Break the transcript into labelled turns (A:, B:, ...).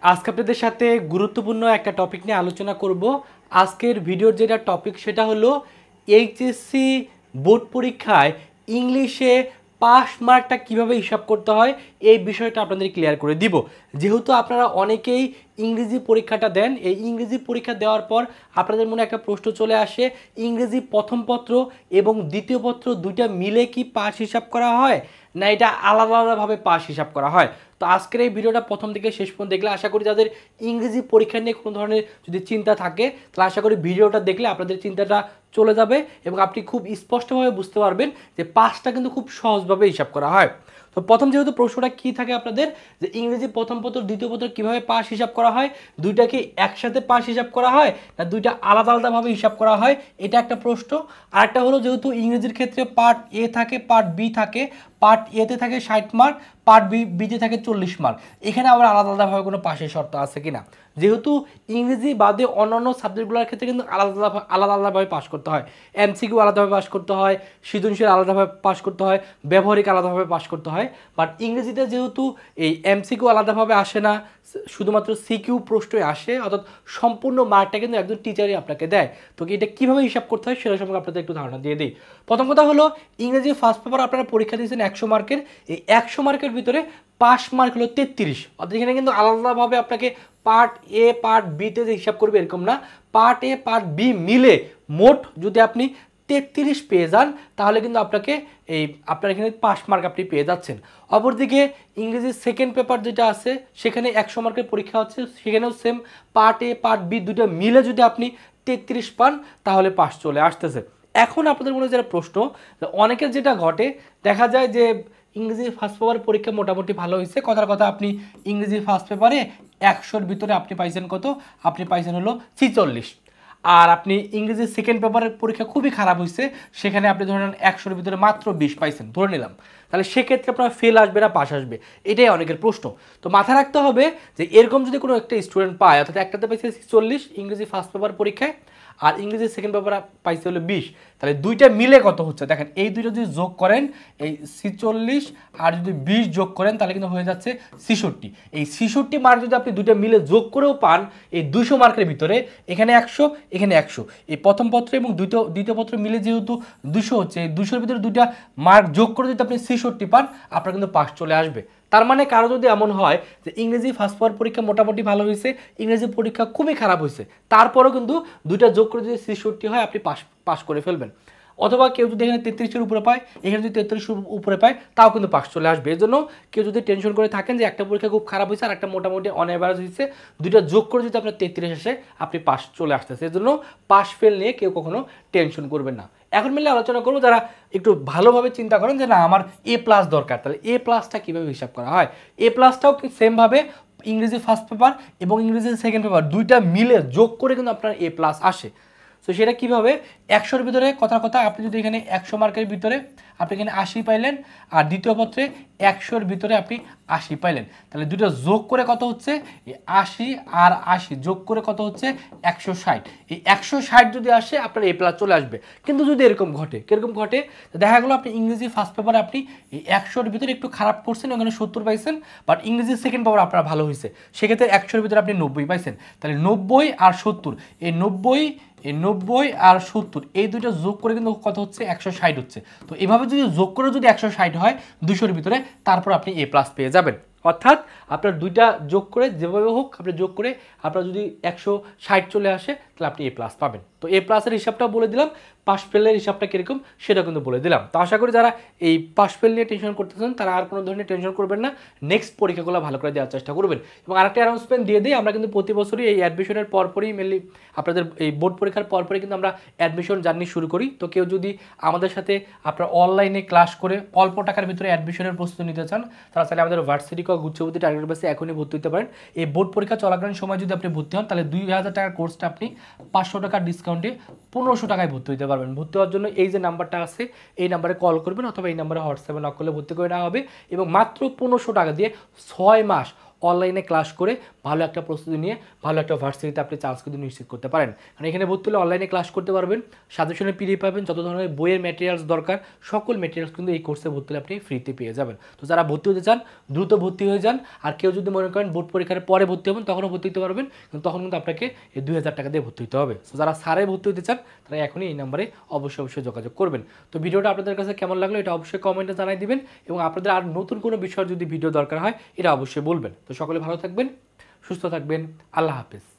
A: আজকে আপনাদের সাথে গুরুত্বপূর্ণ একটা টপিক নিয়ে আলোচনা করব। আজকের ভিডিওর যেটা টপিক সেটা হলো এইচএসসি বোর্ড পরীক্ষায় ইংলিশে পাস মার্কটা কিভাবে হিসাব করতে হয় এই বিষয়টা আপনাদের ক্লিয়ার করে দিব। যেহেতু আপনারা অনেকেই ইংরেজি পরীক্ষাটা দেন, এই ইংরেজি পরীক্ষা দেওয়ার পর আপনাদের মনে একটা প্রশ্ন চলে আসে, ইংরেজি প্রথম পত্র এবং দ্বিতীয় পত্র দুইটা মিলে কি পাস হিসাব করা হয় না এটা আলাদা আলাদাভাবে পাস হিসাব করা হয়। তো আজকের এই ভিডিওটা প্রথম থেকে শেষ পর্যন্ত দেখলে আশা করি যাদের ইংরেজি পরীক্ষা নিয়ে কোনো ধরনের যদি চিন্তা থাকে তাহলে আশা করি ভিডিওটা দেখলে আপনাদের চিন্তাটা চলে যাবে এবং আপনি খুব স্পষ্টভাবে বুঝতে পারবেন যে পাসটা কিন্তু খুব সহজভাবে হিসাব করা হয়। তো প্রথম যেহেতু প্রশ্নটা কী থাকে আপনাদের যে ইংরেজি প্রথম পত্র দ্বিতীয় পত্র কীভাবে পাস হিসাব করা হয়, দুইটা কি একসাথে পাস হিসাব করা হয় না দুইটা আলাদা আলাদাভাবে হিসাব করা হয়, এটা একটা প্রশ্ন। আরেকটা হলো যেহেতু ইংরেজির ক্ষেত্রে পার্ট এ থাকে পার্ট বি থাকে, পার্ট এতে থাকে 60 মার্ক, পার্ট বিতে থাকে 40 মার্ক, এখানে আবার আলাদা আলাদাভাবে কোনো পাশের শর্ত আছে কিনা। যেহেতু ইংরেজি বাদে অন্যান্য সাবজেক্টগুলোর ক্ষেত্রে কিন্তু আলাদা আলাদাভাবে পাস করতে হয়, এমসিকিউ আলাদাভাবে পাস করতে হয়, সৃজনশীল আলাদাভাবে পাস করতে হয়, ব্যবহারিক আলাদাভাবে পাস করতে হয়। বাট ইংরেজিতে যেহেতু এই এমসিকিউ আলাদাভাবে আসে না, শুধুমাত্র সিকিউ প্রশ্নই আসে, অর্থাৎ সম্পূর্ণ মার্কটা কিন্তু একজন টিচারই আপনাকে দেয়। তো এটা কীভাবে হিসাব করতে হয় সেটা সম্পর্কে আপনাদের একটু ধারণা দিয়ে দিই। প্রথম কথা হলো ইংরেজি ফার্স্ট পেপার আপনারা পরীক্ষা দিয়েছেন 100 মার্কের, এই 100 মার্কের ভিতরে পাস মার্ক হলো 33, অর্থাৎ এখানে কিন্তু আলাদাভাবে আপনাকে পার্ট এ পার্ট বিতে যে হিসাব করবে এরকম না, পার্ট এ পার্ট বি মিলে মোট যদি আপনি 33 পেয়ে যান তাহলে কিন্তু আপনাকে আপনার এখানে পাস মার্ক আপনি পেয়ে যাচ্ছেন। অপরদিকে ইংরেজির সেকেন্ড পেপার যেটা আছে সেখানে 100 মার্কের পরীক্ষা হচ্ছে, সেখানেও same part A part B দুটো মিলে যদি আপনি 33 পান তাহলে পাস চলে আসতেছে। এখন আপনাদের মনে যেটা প্রশ্ন, অনেকের যেটা ঘটে দেখা যায় যে ইংরেজি ফার্স্ট পেপার পরীক্ষা মোটামুটি ভালো হয়েছে, কথার কথা আপনি ইংরেজি ফার্স্ট পেপারে 100-র ভিতরে আপনি পাইছেন কত, আপনি পাইছেন হলো 46। আর আপনি ইংরেজি সেকেন্ড পেপারের পরীক্ষা খুবই খারাপ হয়েছে, সেখানে আপনি ধরেন 100-র ভিতরে মাত্র 20 পাইছেন ধরে নিলাম, তাহলে সেক্ষেত্রে আপনার ফেল আসবে না পাস আসবে, এটাই অনেকের প্রশ্ন। তো মাথায় রাখতে হবে যে এরকম যদি কোনো একটা স্টুডেন্ট পায়, অর্থাৎ একটাতে পাইছে 46 ইংরেজি ফার্স্ট পেপার পরীক্ষায় আর ইংরেজি সেকেন্ড পেপার পাইছে হলো 20, তাহলে দুইটা মিলে কত হচ্ছে দেখেন, এই দুইটা যদি যোগ করেন এই 46 আর যদি 20 যোগ করেন তাহলে কিন্তু হয়ে যাচ্ছে 66। এই 66 মার্ক যদি আপনি দুইটা মিলে যোগ করেও পান এই 200 মার্কের ভিতরে, এখানে 100 এখানে 100, এই প্রথম পত্র এবং দ্বিতীয় পত্র মিলে যেহেতু 200 হচ্ছে, এই 200-র ভিতরে দুইটা মার্ক যোগ করে যদি আপনি 66 পান আপনার কিন্তু পাস চলে আসবে। তার মানে কারো যদি এমন হয় যে ইংরেজি ফার্স্ট পেপার পরীক্ষা মোটামুটি ভালো হয়েছে, ইংরেজি পরীক্ষা খুবই খারাপ হয়েছে, তারপরেও কিন্তু দুইটা যোগ করে যদি 66 হয় আপনি পাস করে ফেলবেন। অথবা কেউ যদি এখানে 33-এর উপরে পায়, এখানে যদি 33-এর উপরে পায় তাও কিন্তু পাস চলে আসবে। এই জন্য কেউ যদি টেনশন করে থাকেন যে একটা পরীক্ষা খুব খারাপ হয়েছে আর একটা মোটামুটি অন অ্যাভারেজ হয়েছে, দুইটা যোগ করে যদি আপনার 33 আসে আপনি পাস চলে আসতেছে। এই জন্য পাস ফেল নিয়ে কেউ কখনো টেনশন করবেন না। এখন মিলে আলোচনা করবো যারা একটু ভালোভাবে চিন্তা করেন যে না আমার এ প্লাস দরকার, তাহলে এ প্লাসটা কীভাবে হিসাব করা হয়। এ প্লাসটাও সেমভাবে ইংরেজি ফার্স্ট পেপার এবং ইংরেজি সেকেন্ড পেপার দুইটা মিলে যোগ করে কিন্তু আপনার এ প্লাস আসে। তো সেটা কীভাবে, 100-র ভিতরে কথা আপনি যদি এখানে 100 মার্কের ভিতরে আপনি এখানে 80 পাইলেন আর দ্বিতীয় পত্রে 100-র ভিতরে আপনি 80 পাইলেন, তাহলে দুটো যোগ করে কত হচ্ছে 80 আর 80 যোগ করে কত হচ্ছে 160। এই 160 যদি আসে আপনার এ প্লাস চলে আসবে। কিন্তু যদি এরকম ঘটে, কীরকম ঘটে, দেখা গেলো আপনি ইংরেজি ফার্স্ট পেপারে আপনি এই 100-র ভিতরে একটু খারাপ করছেন, ওখানে 70 পাইছেন, বাট ইংরেজি সেকেন্ড পেপার আপনার ভালো হয়েছে, সেক্ষেত্রে 100-র ভিতরে আপনি 90 পাইছেন, তাহলে 90 আর 70, এই 90 আর 70 এই দুইটা যোগ করে কিন্তু কত হচ্ছে 160 হচ্ছে। তো এভাবে যদি যোগ করে যদি 160 হয় 200-র ভিতরে, তারপর আপনি এ প্লাস পেয়ে যাবেন। অর্থাৎ আপনার দুইটা যোগ করে যেভাবে হোক আপনি যোগ করে আপনার যদি 160 চলে আসে তাহলে আপনি এ প্লাস পাবেন। তো এ প্লাসের হিসাবটা বলে দিলাম, পাস ফেলের হিসাবটা কীরকম সেটা কিন্তু বলে দিলাম। তো আশা করি যারা এই পাস ফেল নিয়ে টেনশন করতেছেন তারা আর কোনো ধরনের টেনশন করবেন না, নেক্সট পরীক্ষাগুলো ভালো করে দেওয়ার চেষ্টা করবেন। এবং আরেকটা অ্যানাউন্সমেন্ট দিয়ে দিই, আমরা কিন্তু প্রতি বছরই এই অ্যাডমিশনের পরপরই মেনলি আপনাদের এই বোর্ড পরীক্ষার পরপরই কিন্তু আমরা অ্যাডমিশন জার্নি শুরু করি। তো কেউ যদি আমাদের সাথে আপনার অনলাইনে ক্লাস করে অল্প টাকার ভিতরে অ্যাডমিশনের প্রস্তুতি নিতে চান তারা চাইলে আমাদের ভার্সিটি গুচ্ছবতী টার্গেট বেসে এখনই ভর্তি হতে পারেন। এই বোর্ড পরীক্ষা চলাকালীন সময় যদি আপনি ভর্তি হন তাহলে 2000 টাকার কোর্সটা আপনি 500 টাকার ডিসকাউন্টে 1500 টাকায় ভর্তি হতে পারবেন। ভর্তি হওয়ার জন্য এই যে নাম্বারটা আছে এই নাম্বারে কল করবেন অথবা এই নাম্বারে হোয়াটসঅ্যাপে নক করলে ভর্তি করে নেওয়া হবে এবং মাত্র 1500 টাকা দিয়ে 6 মাস অনলাইনে ক্লাস করে ভালো একটা প্রস্তুতি নিয়ে ভালো একটা ভার্সিটিতে আপনি চান্স কিন্তু নিশ্চিত করতে পারেন। কারণ এখানে ভর্তি হলে অনলাইনে ক্লাস করতে পারবেন, সাজেশনের পিডিএফ পাবেন, যত ধরনের বইয়ের ম্যাটেরিয়ালস দরকার সকল ম্যাটেরিয়ালস কিন্তু এই কোর্সে ভর্তি হলে আপনি ফ্রিতে পেয়ে যাবেন। তো যারা ভর্তি হতে চান দ্রুত ভর্তি হয়ে যান। আর কেউ যদি মনে করেন বোর্ড পরীক্ষার পরে ভর্তি হবেন তখনও ভর্তি হতে পারবেন, কিন্তু তখন কিন্তু আপনাকে এই 2000 টাকা দিয়ে ভর্তি হতে হবে। তো যারা সারে ভর্তি হতে চান তারা এখনই এই নাম্বারে অবশ্যই যোগাযোগ করবেন। তো ভিডিওটা আপনাদের কাছে কেমন লাগলো এটা অবশ্যই কমেন্টে জানাই দিবেন, এবং আপনাদের আর নতুন কোনো বিষয়ের যদি ভিডিও দরকার হয় এটা অবশ্যই বলবেন। তো সকলে ভালো থাকবেন, সুস্থ থাকবেন, আল্লাহ হাফেজ।